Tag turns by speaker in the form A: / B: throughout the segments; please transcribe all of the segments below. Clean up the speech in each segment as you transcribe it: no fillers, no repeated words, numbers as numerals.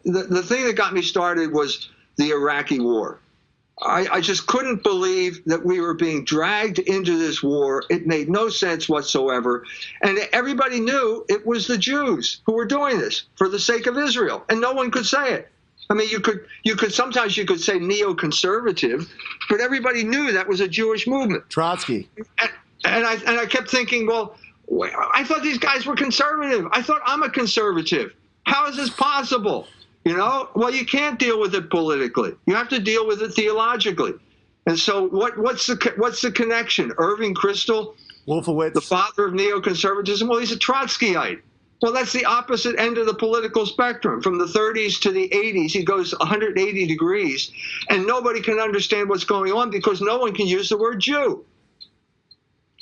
A: the thing that got me started was the Iraqi war. I just couldn't believe that we were being dragged into this war. It made no sense whatsoever. And everybody knew it was the Jews who were doing this for the sake of Israel. And no one could say it. I mean, you could sometimes you could say neoconservative, but everybody knew that was a Jewish movement.
B: Trotsky.
A: And I kept thinking, well, I thought these guys were conservative. I thought I'm a conservative. How is this possible? You know, well, you can't deal with it politically. You have to deal with it theologically. And so what's the connection? Irving Kristol,
B: Wolfowitz,
A: the father of neoconservatism, well, he's a Trotskyite. Well, that's the opposite end of the political spectrum. From the 30s to the 80s, he goes 180 degrees, and nobody can understand what's going on because no one can use the word Jew.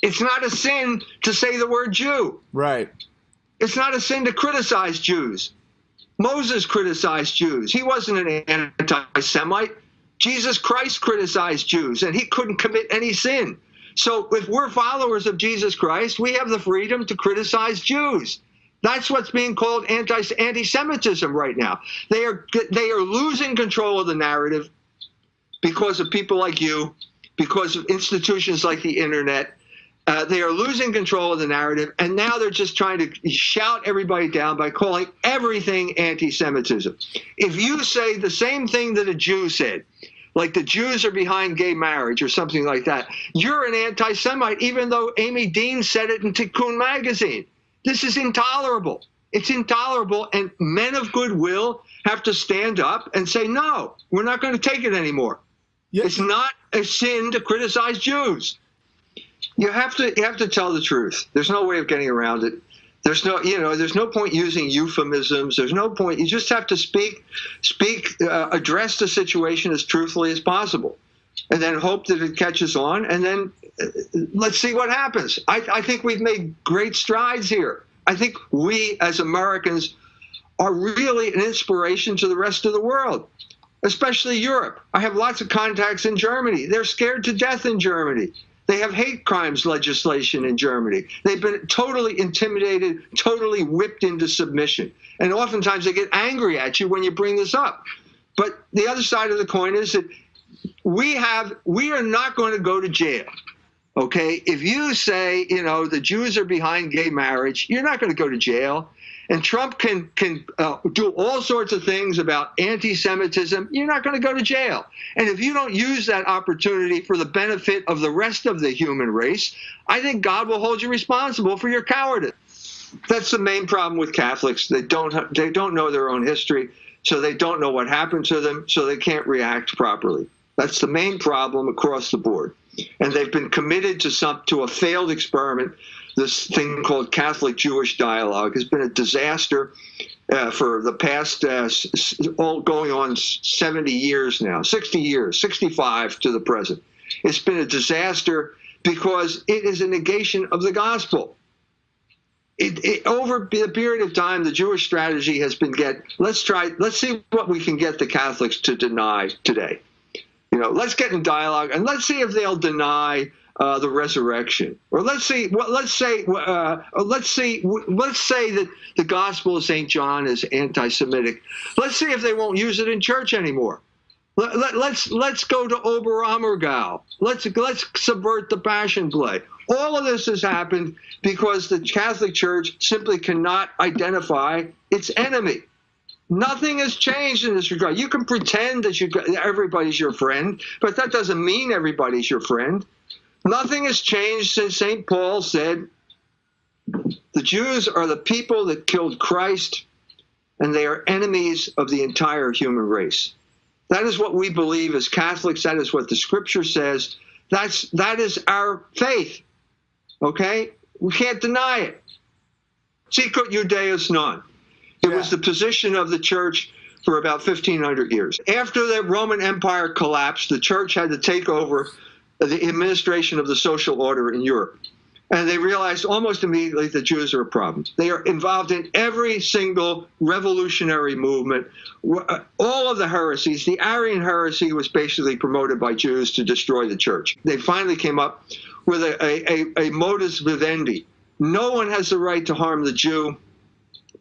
A: It's not a sin to say the word Jew.
B: Right.
A: It's not a sin to criticize Jews. Moses criticized Jews. He wasn't an anti-Semite. Jesus Christ criticized Jews, and he couldn't commit any sin. So if we're followers of Jesus Christ, we have the freedom to criticize Jews. That's what's being called anti-Semitism right now. They are losing control of the narrative because of people like you, because of institutions like the internet. They are losing control of the narrative, and now they're just trying to shout everybody down by calling everything anti-Semitism. If you say the same thing that a Jew said, like the Jews are behind gay marriage or something like that, you're an anti-Semite, even though Amy Dean said it in Tikkun magazine. This is intolerable. It's intolerable, and men of goodwill have to stand up and say, no, we're not going to take it anymore. Yes. It's not a sin to criticize Jews. You have to tell the truth. There's no way of getting around it. There's no point using euphemisms. There's no point. You just have to address the situation as truthfully as possible, and then hope that it catches on, and then let's see what happens. I think we've made great strides here. I think we as Americans are really an inspiration to the rest of the world, especially Europe. I have lots of contacts in Germany. They're scared to death in Germany. They have hate crimes legislation in Germany. They've been totally intimidated, totally whipped into submission. And oftentimes they get angry at you when you bring this up. But the other side of the coin is that we are not going to go to jail. Okay? If you say, the Jews are behind gay marriage, you're not going to go to jail. And Trump can do all sorts of things about anti-Semitism. You're not going to go to jail. And if you don't use that opportunity for the benefit of the rest of the human race, I think God will hold you responsible for your cowardice. That's the main problem with Catholics. They don't know their own history, so they don't know what happened to them, so they can't react properly. That's the main problem across the board. And they've been committed to a failed experiment. This thing called Catholic-Jewish dialogue has been a disaster for the past going on 70 years now, 60 years, 65 to the present. It's been a disaster because it is a negation of the gospel. Over the period of time, the Jewish strategy has been let's see what we can get the Catholics to deny today. Let's get in dialogue and let's see if they'll deny the resurrection, or let's say that the Gospel of St. John is anti-Semitic. Let's see if they won't use it in church anymore. Let's go to Oberammergau. Let's subvert the Passion Play. All of this has happened because the Catholic Church simply cannot identify its enemy. Nothing has changed in this regard. You can pretend that everybody's your friend, but that doesn't mean everybody's your friend. Nothing has changed since St. Paul said, the Jews are the people that killed Christ, and they are enemies of the entire human race. That is what we believe as Catholics. That is what the Scripture says. That is our faith. Okay? We can't deny it. Sicut Judaeus non. It was the position of the church for about 1,500 years. After the Roman Empire collapsed, the church had to take over the administration of the social order in Europe. And they realized almost immediately that Jews are a problem. They are involved in every single revolutionary movement. All of the heresies, the Arian heresy was basically promoted by Jews to destroy the church. They finally came up with a modus vivendi. No one has the right to harm the Jew,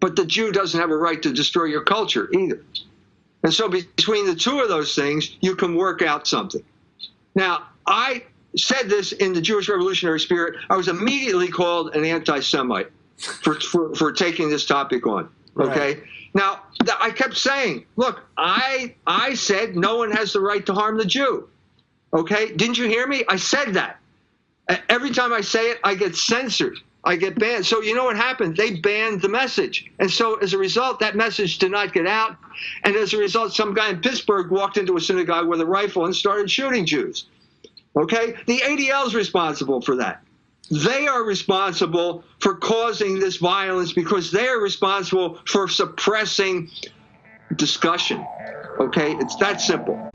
A: but the Jew doesn't have a right to destroy your culture either. And so between the two of those things, you can work out something. Now, I said this in the Jewish Revolutionary Spirit. I was immediately called an anti-Semite for taking this topic on. Okay. Right. Now, I kept saying, look, I said no one has the right to harm the Jew. Okay. Didn't you hear me? I said that. Every time I say it, I get censored. I get banned. So you know what happened? They banned the message. And so as a result, that message did not get out. And as a result, some guy in Pittsburgh walked into a synagogue with a rifle and started shooting Jews. Okay? The ADL is responsible for that. They are responsible for causing this violence because they are responsible for suppressing discussion. Okay? It's that simple.